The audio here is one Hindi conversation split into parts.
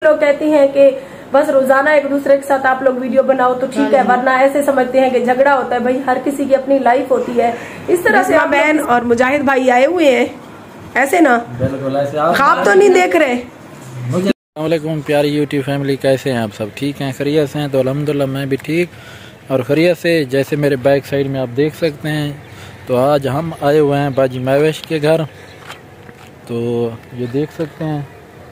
लोग कहते हैं कि बस रोजाना एक दूसरे के साथ आप लोग वीडियो बनाओ तो ठीक है, वरना ऐसे समझते हैं कि झगड़ा होता है। भाई हर किसी की अपनी लाइफ होती है। इस तरह से बहन और मुजाहिद भाई आए हुए हैं, ऐसे ना ख्वाब तो नहीं देख रहे। अस्सलामुअलैकुम प्यारी यूट्यूब फैमिली, कैसे हैं आप सब? ठीक हैं, खैरियत से हैं? तो अल्हम्दुलिल्लाह मैं भी ठीक और खैरियत से। जैसे मेरे बैक साइड में आप देख सकते हैं, तो आज हम आए हुए हैं बाजी महवेश के घर। तो ये देख सकते हैं,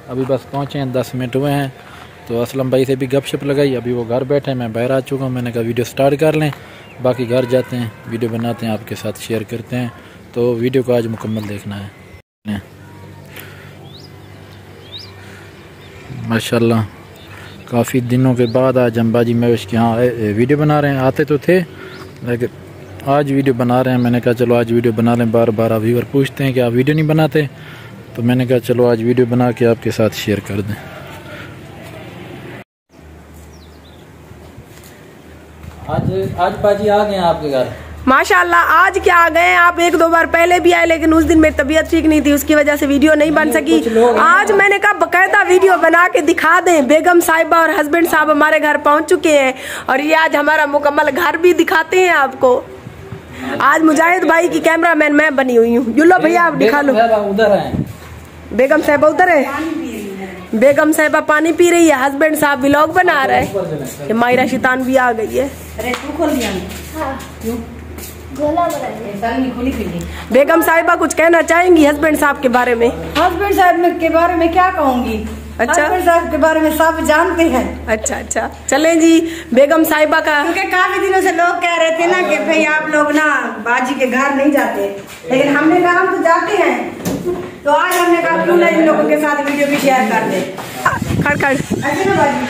अभी बस पहुँचे हैं, 10 मिनट हुए हैं। तो असलम भाई से भी गपशप लगाई, अभी वो घर बैठे हैं, मैं बाहर आ चुका हूँ। मैंने कहा वीडियो स्टार्ट कर लें, बाकी घर जाते हैं, वीडियो बनाते हैं, आपके साथ शेयर करते हैं। तो वीडियो को आज मुकम्मल देखना है। माशाल्लाह काफ़ी दिनों के बाद आज हम बाजी महवेश के यहाँ वीडियो बना रहे हैं। आते तो थे लेकिन आज वीडियो बना रहे हैं। मैंने कहा चलो आज वीडियो बना लें। बार बार व्यूअर पूछते हैं कि आप वीडियो नहीं बनाते, तो मैंने कहा चलो आज वीडियो बना के आपके साथ शेयर कर दें। आज बाजी आ गए हैं आपके घर माशाल्लाह। आज क्या आ गए आप? 1-2 बार पहले भी आए, लेकिन उस दिन मेरी तबीयत ठीक नहीं थी, उसकी वजह से वीडियो नहीं बन सकी। आज मैंने कहा बकायदा वीडियो बना के दिखा दें। बेगम साहिबा और हस्बैंड साहब हमारे घर पहुंच चुके हैं और ये आज हमारा मुकम्मल घर भी दिखाते हैं आपको। आज मुजाहिद भाई की कैमरामैन मैं बनी हुई हूँ। लो भैया आप दिखा लो। उधर है बेगम साहिबा, उधर है बेगम साहिबा, पानी पी रही है। हस्बैंड साहब व्लॉग बना रहे हैं। मायरा शैतान भी आ गई है। बेगम साहिबा कुछ कहना चाहेंगी हस्बैंड साहब के बारे में? हस्बैंड साहब के बारे में क्या कहूँगी? अच्छा, हस्बैंड साहब के बारे में सब जानते हैं। अच्छा चलें जी। बेगम साहिबा का क्योंकि काफी दिनों से लोग कह रहे थे ना कि भाई आप लोग ना बाजी के घर नहीं जाते, लेकिन हमने कहा हम तो जाते हैं। तो आज हमने कहा क्यों ना इन लोगों के साथ वीडियो भी शेयर कर दे।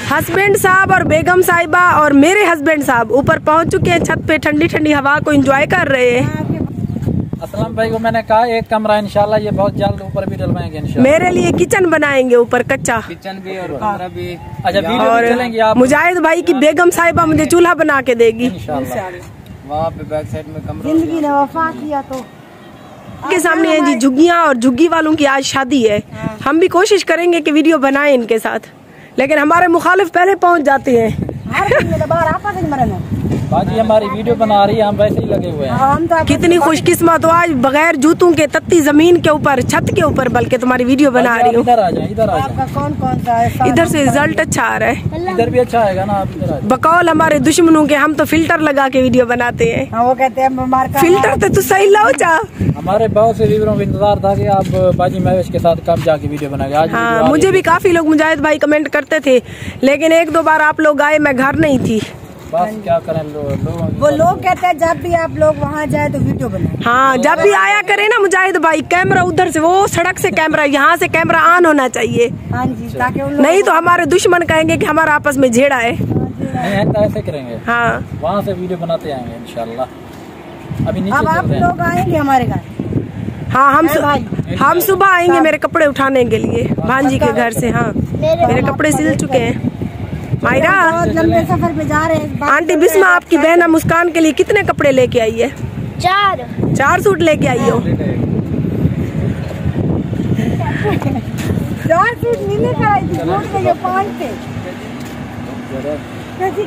हस्बैंड साहब और बेगम साहिबा और मेरे हस्बैंड साहब ऊपर पहुंच चुके हैं, छत पे ठंडी ठंडी हवा को एंजॉय कर रहे हैं। असलम भाई को मैंने कहा एक कमरा इंशाल्लाह ये बहुत जल्द ऊपर भी डलवाएंगे इंशाल्लाह। मेरे लिए किचन बनाएंगे ऊपर, कच्चा किचन भी और कमरा भी। अच्छा वीडियो भी चलेंगे आप? मुजाहिद भाई की बेगम साहिबा मुझे चूल्हा बना के देगी इंशाल्लाह। वहाँ पे बैक साइड में कमरा। जिंदगी ने वफा किया तो के सामने है जी झुग्गियाँ, और झुग्गी वालों की आज शादी है। हम भी कोशिश करेंगे कि वीडियो बनाएं इनके साथ, लेकिन हमारे मुखालिफ पहले पहुंच जाते हैं। बाजी हमारी वीडियो बना रही है, हम वैसे ही लगे हुए हैं। कितनी खुशकिस्मत हो, आज बगैर जूतों के तत्ती जमीन के ऊपर, छत के ऊपर बल्कि तुम्हारी वीडियो बना रही हूँ। इधर आ जाए, इधर आ जाए। कौन सा है? इधर से रिजल्ट अच्छा आ रहा है। इधर भी अच्छा आएगा ना, आप इधर आ जाए। बकौल हमारे दुश्मनों के हम तो फिल्टर लगा के वीडियो बनाते हैं। वो कहते हैं फिल्टर तो सही लो जा। हमारे बहुत से व्यूअरों को इंतजार था कि आप बाजी महवेश के साथ कब जाके वीडियो बनाएंगे। आज हाँ, मुझे भी काफी लोग मुजाहिद भाई कमेंट करते थे, लेकिन 1-2 बार आप लोग आए, मैं घर नहीं थी। बस क्या करें, वो लोग कहते हैं जब भी आप लोग वहाँ जाए तो वीडियो बनाए। हाँ, जब भी आया करे ना मुजाहिद भाई, कैमरा उधर से, वो सड़क से कैमरा, यहाँ से कैमरा ऑन होना चाहिए। हाँ जी, ताकि नहीं तो हमारे दुश्मन कहेंगे कि हमारा आपस में झेड़ा है। नहीं ऐसे करेंगे। हाँ, वहाँ से वीडियो बनाते आएंगे इंशाल्लाह। अभी नीचे अब आप लोग आएंगे हमारे घर? हाँ, हम सुबह आएंगे मेरे कपड़े उठाने के लिए भांजी के घर से। हाँ, मेरे कपड़े सिल चुके हैं। मायरा लंबे सफर पे जा रहे हैं। आंटी बिस्मा आपकी बहन मुस्कान के लिए कितने कपड़े लेके आई है? 4 सूट लेके आई हो। 4 सूट नहीं लेकर आई थी, 5 थे।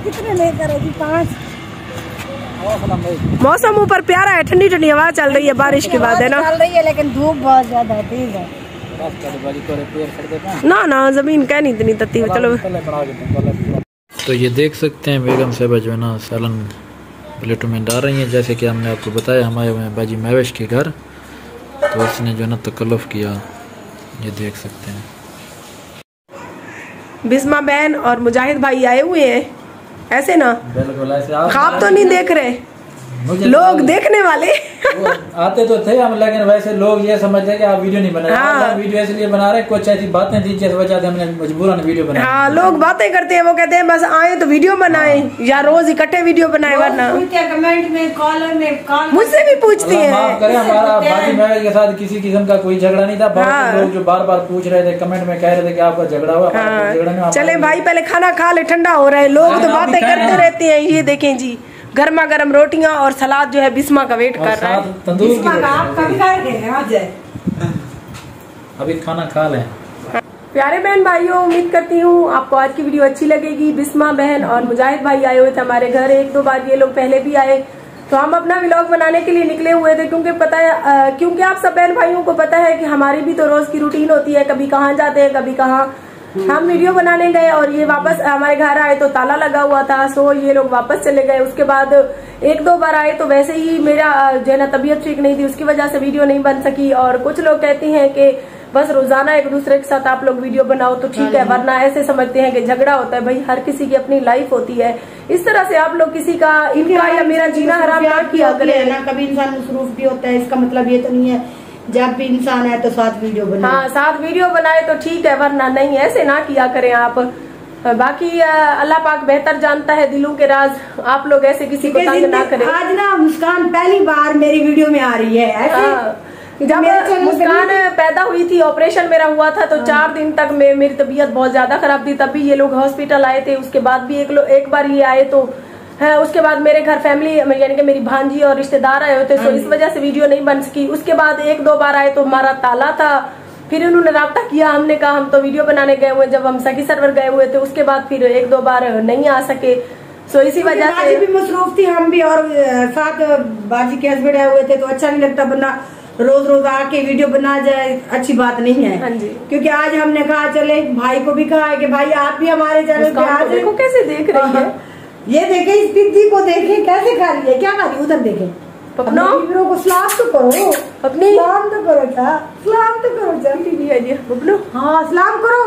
कितने लेकर आई थी? 5। मौसम ऊपर प्यारा है, ठंडी ठंडी हवा चल रही है, बारिश के बाद है ना। चल रही है, लेकिन धूप बहुत ज्यादा तेज है। ना जमीन क्या नहीं इतनी तत्ती है। चलो, तो ये देख सकते हैं बेगम साहिबा जो है ना सालन प्लेटों में डाल रही हैं। जैसे कि हमने आपको बताया, हम आए हुए हैं बाजी महवेश के घर, तो उसने जो है ना तकल्लुफ़ किया, ये देख सकते हैं। बिस्मा बहन और मुजाहिद भाई आए हुए हैं, ऐसे ना ख्वाब तो नहीं देख रहे लोग देखने वाले। आते तो थे हम, लेकिन वैसे लोग ये समझते कि आप वीडियो नहीं बना रहे। हाँ। वीडियो इसलिए बना रहे, कुछ ऐसी बातें थी जिस वजह से हमने मजबूरन वीडियो बनाई। हाँ, लोग बातें करते हैं, वो कहते हैं बस आए तो वीडियो बनाएं, या रोज इकट्ठे वीडियो बनाए, वरना कमेंट में, कॉलर में, मुझसे भी पूछती है। माफ करें, हमारा बाजी महवेश के साथ किसी किस्म का कोई झगड़ा नहीं था। बहुत लोग जो बार बार पूछ रहे थे, कमेंट में कह रहे थे कि आपका झगड़ा हुआ। चले भाई पहले खाना खा ले, ठंडा हो रहा है। लोग तो बातें करते रहते हैं। ये देखें जी, गर्मा गर्म रोटियां और सलाद जो है बिस्मा का वेट कर रहा है। तंदूर की अभी खाना खा लें। प्यारे बहन भाइयों, उम्मीद करती हूँ आपको आज की वीडियो अच्छी लगेगी। बिस्मा बहन और मुजाहिद भाई आए हुए थे हमारे घर, 1-2 बार ये लोग पहले भी आए। तो हम अपना व्लॉग बनाने के लिए निकले हुए थे, क्योंकि पता है क्योंकि आप सब बहन भाइयों को पता है कि हमारी भी तो रोज की रूटीन होती है, कभी कहाँ जाते हैं कभी कहाँ। हम वीडियो बनाने गए और ये वापस हमारे घर आए तो ताला लगा हुआ था, सो ये लोग वापस चले गए। उसके बाद 1-2 बार आए तो वैसे ही मेरा जो है ना तबीयत ठीक नहीं थी, उसकी वजह से वीडियो नहीं बन सकी। और कुछ लोग कहते हैं कि बस रोजाना एक दूसरे के साथ आप लोग वीडियो बनाओ तो ठीक है, वरना ऐसे समझते हैं कि झगड़ा होता है। भाई हर किसी की अपनी लाइफ होती है, इस तरह से आप लोग किसी का इनका या मेरा जीना हराम ना किया करें ना। कभी इंसान मसरूफ भी होता है, इसका मतलब ये तो नहीं है जब भी इंसान है तो साथ वीडियो बनाए। हाँ, साथ वीडियो बनाए तो ठीक है, वरना नहीं, ऐसे ना किया करें आप। बाकी अल्लाह पाक बेहतर जानता है दिलों के राज, आप लोग ऐसे किसी को तंग ना करें। आज ना मुस्कान पहली बार मेरी वीडियो में आ रही है ऐसे। जब मुस्कान पैदा हुई थी, ऑपरेशन मेरा हुआ था, तो 4 दिन तक मेरी तबीयत बहुत ज्यादा खराब थी, तभी ये लोग हॉस्पिटल आए थे। उसके बाद भी एक बार ये आए तो है, उसके बाद मेरे घर फैमिली यानी कि मेरी भांजी और रिश्तेदार आए होते, तो इस वजह से वीडियो नहीं बन सकी। उसके बाद 1-2 बार आए तो हमारा ताला था, फिर उन्होंने राब्ता किया, हमने कहा हम तो वीडियो बनाने गए हुए, जब हम सखी सर्वर गए हुए थे उसके बाद फिर 1-2 बार नहीं आ सके। सो इसी वजह से भी मसरूफ थी हम भी, और साथ बाजी के हस्बैंड आए हुए थे, तो अच्छा नहीं लगता बंदा रोज रोज आके वीडियो बना जाए, अच्छी बात नहीं है। हाँ जी। क्योंकि आज हमने कहा चले, भाई को भी कहा है कि भाई आप भी हमारे चैनल पे आ देखो कैसे देख रही है, ये देखे, इस पिद्दी को देखे कैसे खा रही है, क्या खा रही है, उधर देखे। अपना को सलाम तो करो, अपनी सलाम तो करो, क्या सलाम तो करो, जल्दी है जी बबलू। हाँ सलाम करो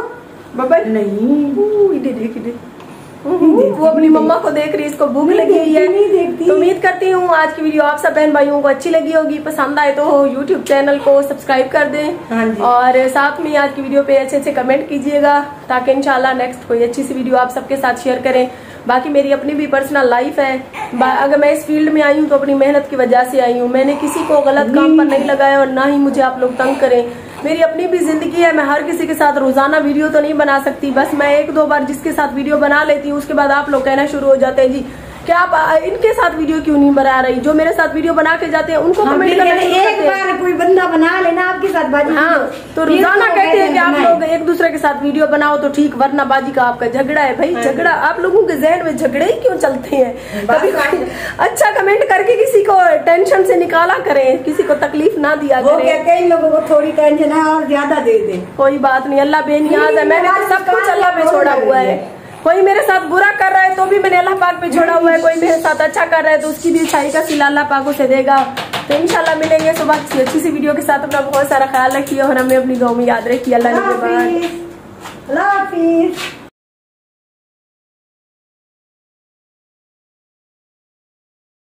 बबल नहीं, देख वो अपनी मम्मा को देख रही है, इसको भूख लगी हुई है। नहीं देखती। तो उम्मीद करती हूँ आज की वीडियो आप सब बहन भाइयों को अच्छी लगी होगी, पसंद आए तो YouTube चैनल को सब्सक्राइब कर दें। हाँ जी। और साथ में आज की वीडियो पे अच्छे कमेंट कीजिएगा, ताकि इंशाल्लाह नेक्स्ट कोई अच्छी सी वीडियो आप सबके साथ शेयर करें। बाकी मेरी अपनी भी पर्सनल लाइफ है, अगर मैं इस फील्ड में आई हूँ तो अपनी मेहनत की वजह से आई हूँ, मैंने किसी को गलत काम पर नहीं लगाया और ना ही मुझे आप लोग तंग करें। मेरी अपनी भी जिंदगी है, मैं हर किसी के साथ रोजाना वीडियो तो नहीं बना सकती, बस मैं 1-2 बार जिसके साथ वीडियो बना लेती हूँ, उसके बाद आप लोग कहना शुरू हो जाते हैं जी क्या आप इनके साथ वीडियो क्यों नहीं बना रही। जो मेरे साथ वीडियो बना के जाते हैं उनको कमेंट करना एक बार कोई बंदा बना लेना आपके साथ बाजी। हाँ, तो रोजाना कहते हैं कि आप लोग एक दूसरे के साथ वीडियो बनाओ तो ठीक, वरना बाजी का आपका झगड़ा है। भाई झगड़ा आप लोगों के जहन में झगड़े ही क्यों चलते हैं, कभी अच्छा कमेंट करके किसी को टेंशन से निकाला करें, किसी को तकलीफ ना दिया करें। कई लोगों को थोड़ी टेंशन है और ज्यादा दे दे, कोई बात नहीं, अल्लाह बेनियाज है, मैंने तो सब कुछ अल्लाह पे छोड़ा हुआ है। कोई मेरे साथ बुरा कर रहा है तो भी मैंने अल्लाह पाक पे छोड़ा हुआ है, कोई मेरे साथ अच्छा कर रहा है तो उसकी भी अच्छाई का सिला अल्लाह पाक उसे देगा। तो इंशाल्लाह मिलेंगे सुबह किसी अच्छी सी वीडियो के साथ। अपना बहुत सारा ख्याल रखिए और हमें अपनी गाँव में याद रखिए। अल्लाह हाफिज।